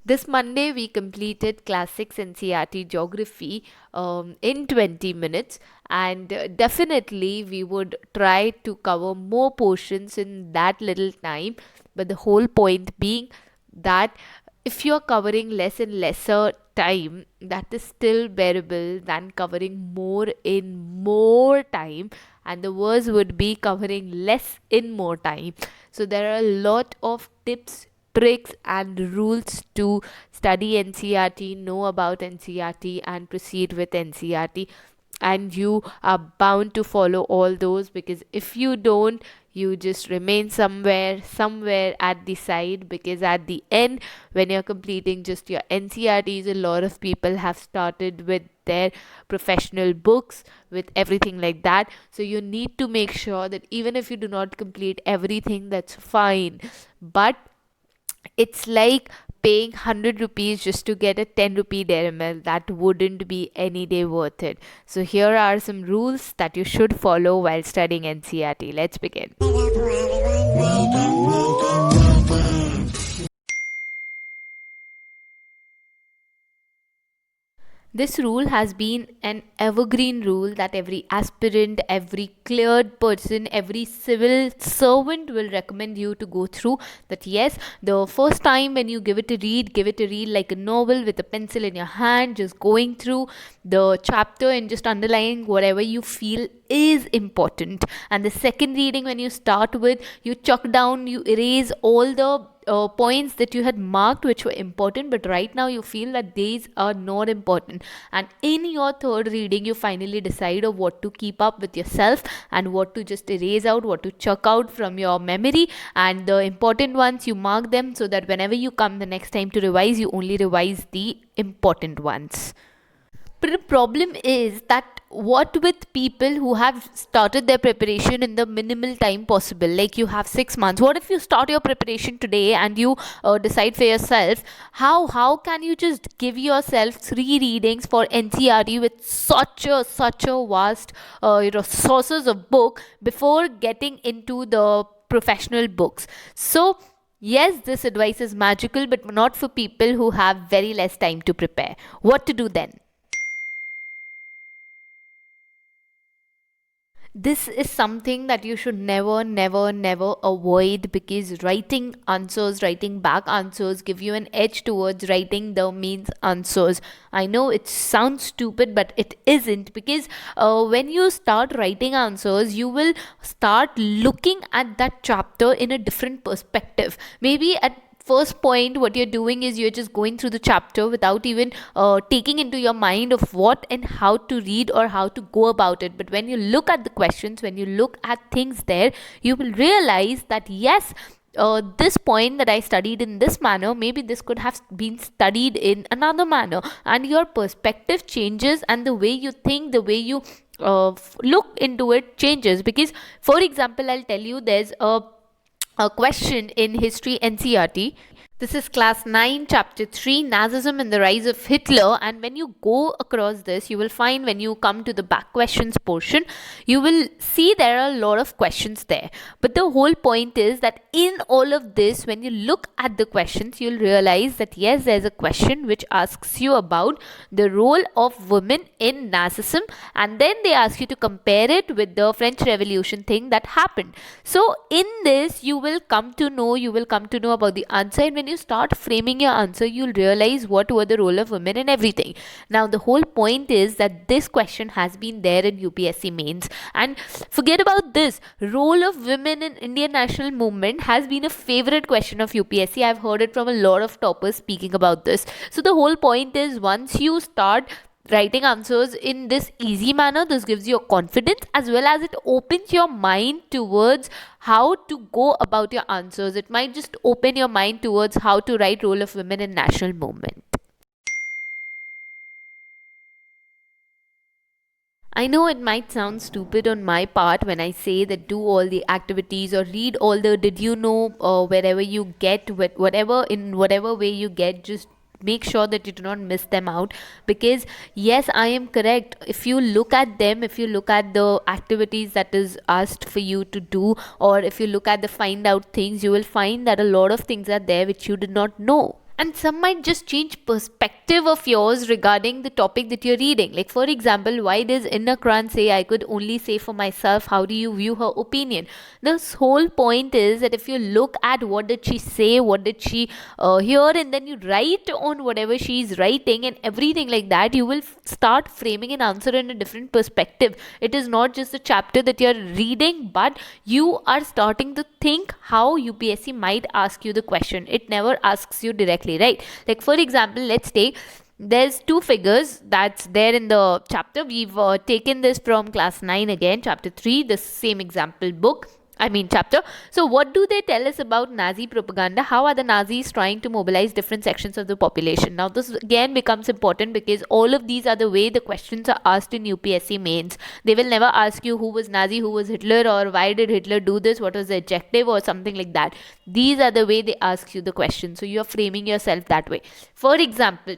This Monday, we completed Classics NCERT Geography in 20 minutes, and definitely we would try to cover more portions in that little time. But the whole point being that if you're covering less and lesser time, that is still bearable than covering more in more time, and the worst would be covering less in more time. So there are a lot of tips, tricks and rules to study NCERT, know about NCERT and proceed with NCERT, and you are bound to follow all those, because if you don't, you just remain somewhere at the side, because at the end, when you're completing just your NCERTs, a lot of people have started with their professional books, with everything like that. So you need to make sure that even if you do not complete everything, that's fine, but it's like paying 100 rupees just to get a 10 rupee dairy milk. That wouldn't be any day worth it. So here are some rules that you should follow while studying NCERT. Let's begin. This rule has been an evergreen rule that every aspirant, every cleared person, every civil servant will recommend you to go through. That yes, the first time when you give it a read, give it a read like a novel with a pencil in your hand, just going through the chapter and just underlining whatever you feel is important. And the second reading, when you start with, you chuck down, you erase all the points that you had marked which were important, but right now you feel that these are not important. And in your third reading, you finally decide of what to keep up with yourself and what to just erase out, what to chuck out from your memory, and the important ones you mark them, so that whenever you come the next time to revise, you only revise the important ones. But the problem is that what with people who have started their preparation in the minimal time possible, like you have 6 months. What if you start your preparation today and you decide for yourself? How can you just give yourself 3 readings for NCERT with such a vast sources of book before getting into the professional books? So yes, this advice is magical, but not for people who have very less time to prepare. What to do then? This is something that you should never avoid, because writing answers, writing back answers give you an edge towards writing the means answers. I know it sounds stupid, but it isn't, because when you start writing answers, you will start looking at that chapter in a different perspective. Maybe at first point, what you're doing is you're just going through the chapter without even taking into your mind of what and how to read or how to go about it. But when you look at the questions, when you look at things there, you will realize that yes, this point that I studied in this manner, maybe this could have been studied in another manner, and your perspective changes, and the way you think, the way you look into it changes. Because for example, I'll tell you, there's a question in History NCERT. This is class 9, chapter 3, Nazism and the Rise of Hitler. And when you go across this, you will find, when you come to the back questions portion, you will see there are a lot of questions there. But the whole point is that in all of this, when you look at the questions, you'll realize that yes, there's a question which asks you about the role of women in Nazism, and then they ask you to compare it with the French Revolution thing that happened. So in this, you will come to know about the answer, and when you start framing your answer, you'll realize what were the role of women in everything. Now the whole point is that this question has been there in UPSC mains, and forget about this, role of women in Indian national movement has been a favorite question of UPSC. I've heard it from a lot of toppers speaking about this. So the whole point is, once you start writing answers in this easy manner, this gives you a confidence, as well as it opens your mind towards how to go about your answers. It might just open your mind towards how to write role of women in national movement. I know it might sound stupid on my part when I say that do all the activities or read all the did you know, wherever you get, whatever, in whatever way you get, just make sure that you do not miss them out. Because yes, I am correct, if you look at them, if you look at the activities that is asked for you to do, or if you look at the find out things, you will find that a lot of things are there which you did not know. and some might just change perspective of yours regarding the topic that you're reading. Like for example, why does Inna Kran say I could only say for myself? How do you view her opinion? This whole point is that if you look at what did she say, what did she hear, and then you write on whatever she's writing and everything like that, you will start framing an answer in a different perspective. It is not just a chapter that you're reading, but you are starting to think how UPSC might ask you the question. It never asks you directly, right? Like for example, let's take, there's two figures that's there in the chapter. We've taken this from class 9 again, chapter 3, the same example book, I mean chapter. So what do they tell us about Nazi propaganda? How are the Nazis trying to mobilize different sections of the population? Now this again becomes important because all of these are the way the questions are asked in UPSC mains. They will never ask you who was Nazi, who was Hitler, or why did Hitler do this, what was the objective, or something like that. These are the way they ask you the question. So you are framing yourself that way. For example,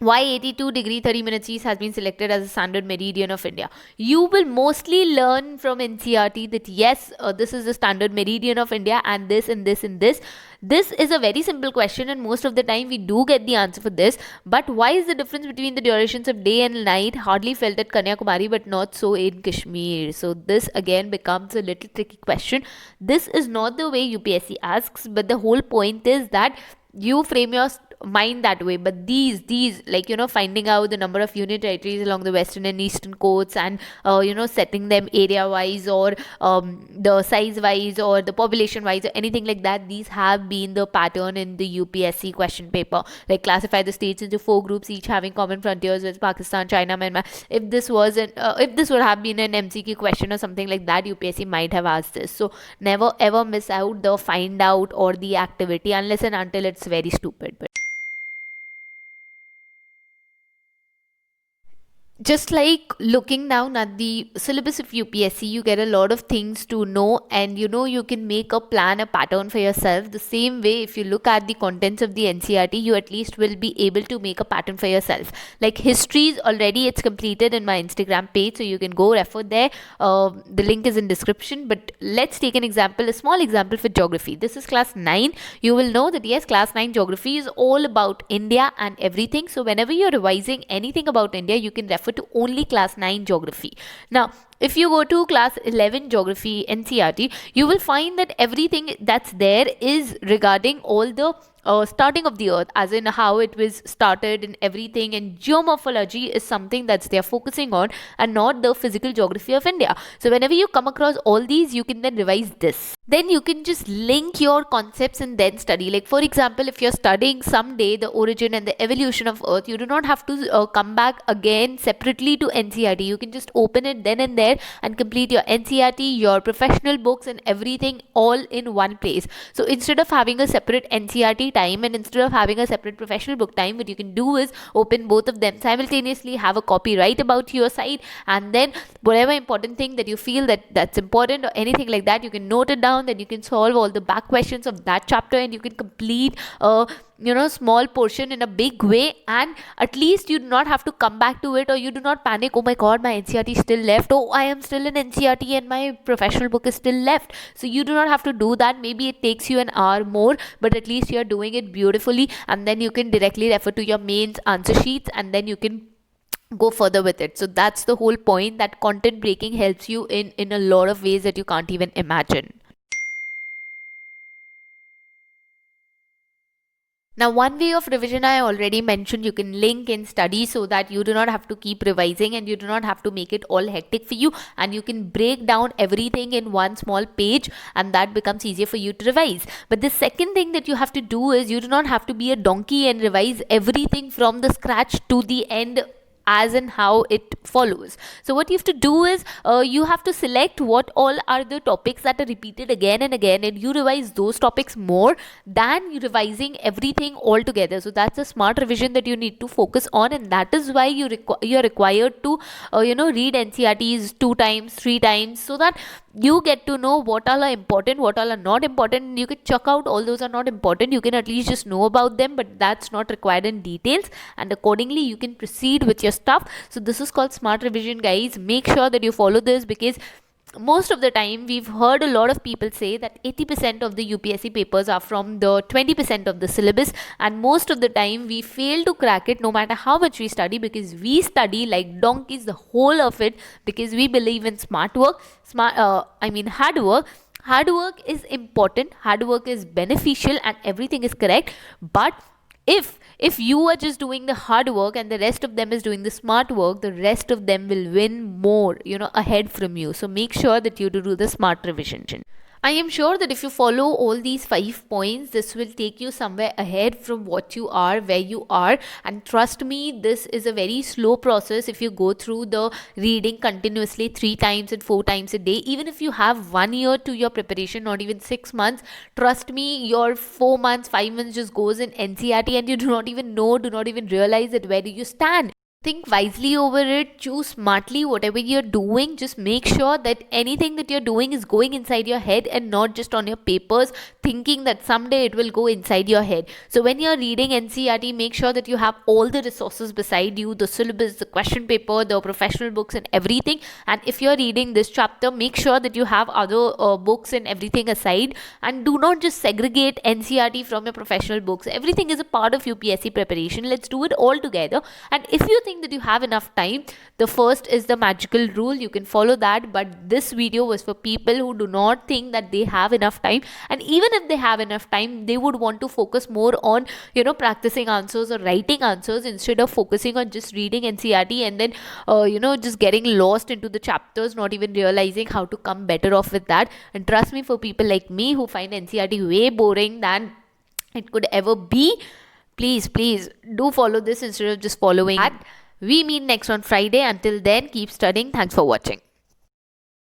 why 82 degree 30 minutes east has been selected as a standard meridian of India. You will mostly learn from NCERT that yes, this is the standard meridian of India, and this and this and this. This is a very simple question, and most of the time we do get the answer for this. But why is the difference between the durations of day and night hardly felt at Kanyakumari but not so in Kashmir? So this again becomes a little tricky question. This is not the way UPSC asks, but the whole point is that you frame your mind that way. But these like, you know, finding out the number of union territories along the western and eastern coasts, and you know, setting them area wise, or the size wise, or the population wise, or anything like that, these have been the pattern in the UPSC question paper. Like classify the states into 4 groups, each having common frontiers with Pakistan, China, Myanmar. If this was an if this would have been an MCQ question or something like that, UPSC might have asked this. So never ever miss out the find out or the activity unless and until it's very stupid. But just like looking down at the syllabus of UPSC, you get a lot of things to know, and you know, you can make a plan, a pattern for yourself. The same way, if you look at the contents of the NCERT, you at least will be able to make a pattern for yourself. Like histories, already it's completed in my Instagram page, so you can go refer there. The link is in description. But let's take an example, a small example for geography. This is class 9. You will know that yes, class 9 geography is all about India and everything. So whenever you're revising anything about India, you can refer to only class 9 geography. Now if you go to class 11 geography NCERT, you will find that everything that's there is regarding all the starting of the earth, as in how it was started and everything, and geomorphology is something that's they're focusing on, and not the physical geography of India. So whenever you come across all these, you can then revise this. Then you can just link your concepts and then study. Like for example, if you're studying someday the origin and the evolution of earth, you do not have to come back again separately to NCERT. You can just open it then and there and complete your NCERT, your professional books, and everything all in one place. So instead of having a separate NCERT time and instead of having a separate professional book time, what you can do is open both of them simultaneously, have a copy right about your side, and then whatever important thing that you feel that's important or anything like that, you can note it down. Then you can solve all the back questions of that chapter, and you can complete small portion in a big way, and at least you do not have to come back to it, or you do not panic, oh my god, my NCERT is still left, oh I am still in NCERT and my professional book is still left. So you do not have to do that. Maybe it takes you an hour more, but at least you are doing it beautifully, and then you can directly refer to your mains answer sheets, and then you can go further with it. So that's the whole point, that content breaking helps you in a lot of ways that you can't even imagine. Now, one way of revision I already mentioned, you can link in study so that you do not have to keep revising and you do not have to make it all hectic for you, and you can break down everything in one small page, and that becomes easier for you to revise. But the second thing that you have to do is you do not have to be a donkey and revise everything from the scratch to the end as in how it follows. So what you have to do is you have to select what all are the topics that are repeated again and again, and you revise those topics more than you revising everything all together. So that's a smart revision that you need to focus on, and that is why you're required to read NCERTs 2 times, 3 times, so that you get to know what all are important, what all are not important. You can chuck out all those are not important. You can at least just know about them, but that's not required in details, and accordingly you can proceed with your stuff. So this is called smart revision, guys. Make sure that you follow this, because most of the time we've heard a lot of people say that 80% of the UPSC papers are from the 20% of the syllabus, and most of the time we fail to crack it no matter how much we study, because we study like donkeys the whole of it, because we believe in smart work, hard work. Hard work is important, hard work is beneficial, and everything is correct. But if you are just doing the hard work and the rest of them is doing the smart work, the rest of them will win more, ahead from you. So make sure that you do the smart revision. I am sure that if you follow all these 5 points, this will take you somewhere ahead from what you are, where you are. And trust me, this is a very slow process if you go through the reading continuously 3 times and 4 times a day. Even if you have 1 year to your preparation, not even 6 months, trust me, your 4 months, 5 months just goes in NCERT and you do not even know, do not even realize that where do you stand. Think wisely over it, choose smartly whatever you're doing. Just make sure that anything that you're doing is going inside your head and not just on your papers, thinking that someday it will go inside your head. So when you're reading NCERT, make sure that you have all the resources beside you, the syllabus, the question paper, the professional books and everything. And if you're reading this chapter, make sure that you have other books and everything aside, and do not just segregate NCERT from your professional books. Everything is a part of UPSC preparation. Let's do it all together. And if you think that you have enough time, the first is the magical rule, you can follow that. But this video was for people who do not think that they have enough time, and even if they have enough time, they would want to focus more on practicing answers or writing answers instead of focusing on just reading NCERT and then just getting lost into the chapters, not even realizing how to come better off with that. And trust me, for people like me who find NCERT way boring than it could ever be, please do follow this instead of just following that. We meet next on Friday. Until then, keep studying. Thanks for watching.